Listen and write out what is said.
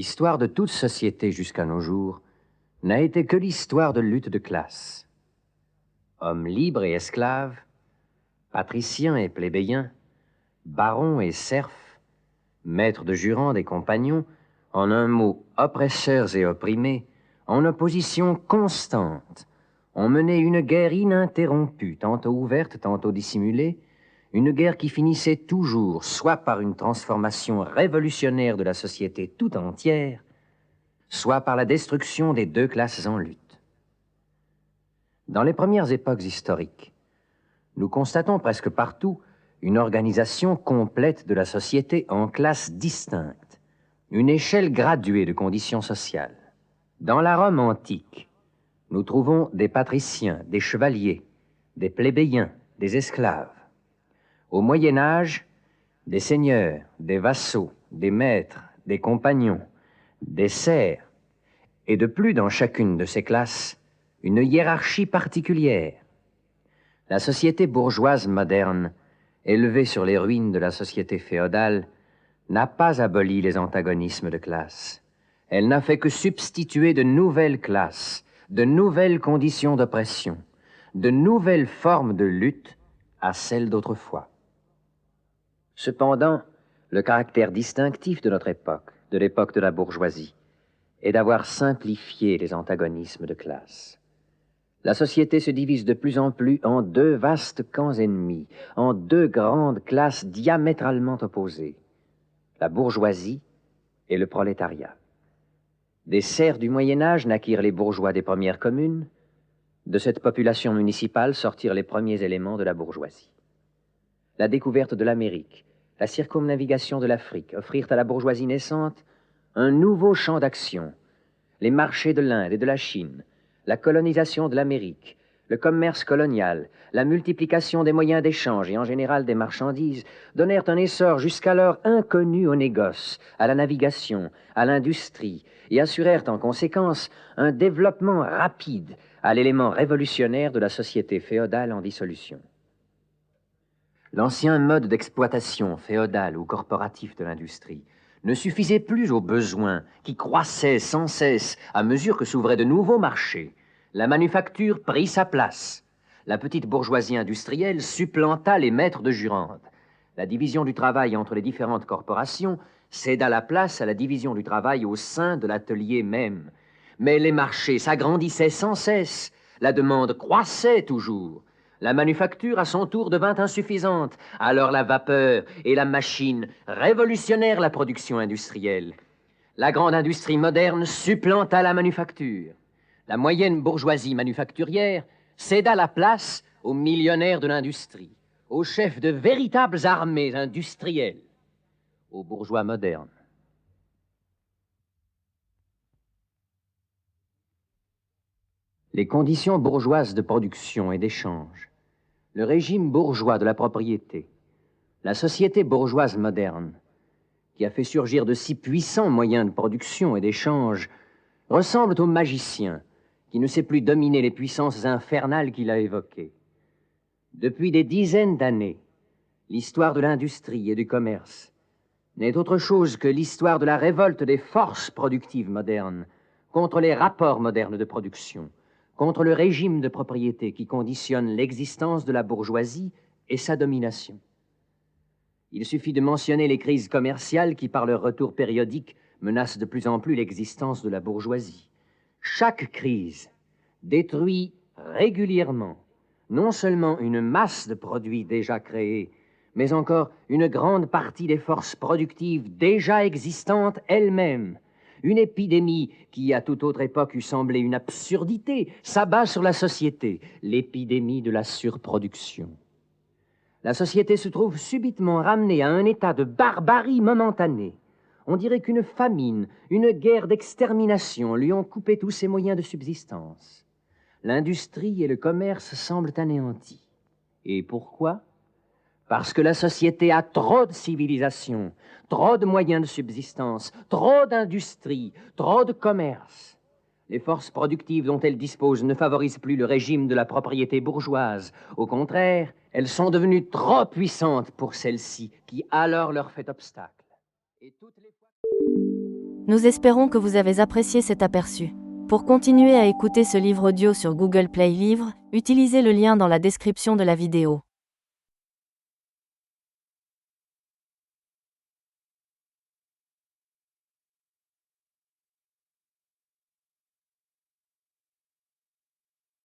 L'histoire de toute société jusqu'à nos jours n'a été que l'histoire de lutte de classe. Hommes libres et esclaves, patriciens et plébéiens, barons et serfs, maîtres de jurande et compagnons, en un mot, oppresseurs et opprimés, en opposition constante, ont mené une guerre ininterrompue, tantôt ouverte, tantôt dissimulée, une guerre qui finissait toujours soit par une transformation révolutionnaire de la société tout entière, soit par la destruction des deux classes en lutte. Dans les premières époques historiques, nous constatons presque partout une organisation complète de la société en classes distinctes, une échelle graduée de conditions sociales. Dans la Rome antique, nous trouvons des patriciens, des chevaliers, des plébéiens, des esclaves. Au Moyen Âge, des seigneurs, des vassaux, des maîtres, des compagnons, des serfs, et de plus dans chacune de ces classes, une hiérarchie particulière. La société bourgeoise moderne, élevée sur les ruines de la société féodale, n'a pas aboli les antagonismes de classe. Elle n'a fait que substituer de nouvelles classes, de nouvelles conditions d'oppression, de nouvelles formes de lutte à celles d'autrefois. Cependant, le caractère distinctif de notre époque, de l'époque de la bourgeoisie, est d'avoir simplifié les antagonismes de classe. La société se divise de plus en plus en deux vastes camps ennemis, en deux grandes classes diamétralement opposées, la bourgeoisie et le prolétariat. Des serfs du Moyen Âge naquirent les bourgeois des premières communes, de cette population municipale sortirent les premiers éléments de la bourgeoisie. La découverte de l'Amérique, la circumnavigation de l'Afrique offrirent à la bourgeoisie naissante un nouveau champ d'action. Les marchés de l'Inde et de la Chine, la colonisation de l'Amérique, le commerce colonial, la multiplication des moyens d'échange et en général des marchandises donnèrent un essor jusqu'alors inconnu au négoce, à la navigation, à l'industrie et assurèrent en conséquence un développement rapide à l'élément révolutionnaire de la société féodale en dissolution. L'ancien mode d'exploitation féodale ou corporatif de l'industrie ne suffisait plus aux besoins qui croissaient sans cesse à mesure que s'ouvraient de nouveaux marchés. La manufacture prit sa place. La petite bourgeoisie industrielle supplanta les maîtres de jurande. La division du travail entre les différentes corporations céda la place à la division du travail au sein de l'atelier même. Mais les marchés s'agrandissaient sans cesse. La demande croissait toujours. La manufacture, à son tour, devint insuffisante. Alors la vapeur et la machine révolutionnèrent la production industrielle. La grande industrie moderne supplanta la manufacture. La moyenne bourgeoisie manufacturière céda la place aux millionnaires de l'industrie, aux chefs de véritables armées industrielles, aux bourgeois modernes. Les conditions bourgeoises de production et d'échange, le régime bourgeois de la propriété, la société bourgeoise moderne, qui a fait surgir de si puissants moyens de production et d'échange, ressemblent au magicien qui ne sait plus dominer les puissances infernales qu'il a évoquées. Depuis des dizaines d'années, l'histoire de l'industrie et du commerce n'est autre chose que l'histoire de la révolte des forces productives modernes contre les rapports modernes de production, contre le régime de propriété qui conditionne l'existence de la bourgeoisie et sa domination. Il suffit de mentionner les crises commerciales qui, par leur retour périodique, menacent de plus en plus l'existence de la bourgeoisie. Chaque crise détruit régulièrement non seulement une masse de produits déjà créés, mais encore une grande partie des forces productives déjà existantes elles-mêmes. Une épidémie qui, à toute autre époque, eût semblé une absurdité, s'abat sur la société, l'épidémie de la surproduction. La société se trouve subitement ramenée à un état de barbarie momentanée. On dirait qu'une famine, une guerre d'extermination lui ont coupé tous ses moyens de subsistance. L'industrie et le commerce semblent anéantis. Et pourquoi ? Parce que la société a trop de civilisation, trop de moyens de subsistance, trop d'industrie, trop de commerce. Les forces productives dont elle dispose ne favorisent plus le régime de la propriété bourgeoise. Au contraire, elles sont devenues trop puissantes pour celle-ci, qui alors leur fait obstacle. Et toutes les fois... Nous espérons que vous avez apprécié cet aperçu. Pour continuer à écouter ce livre audio sur Google Play Livres, utilisez le lien dans la description de la vidéo.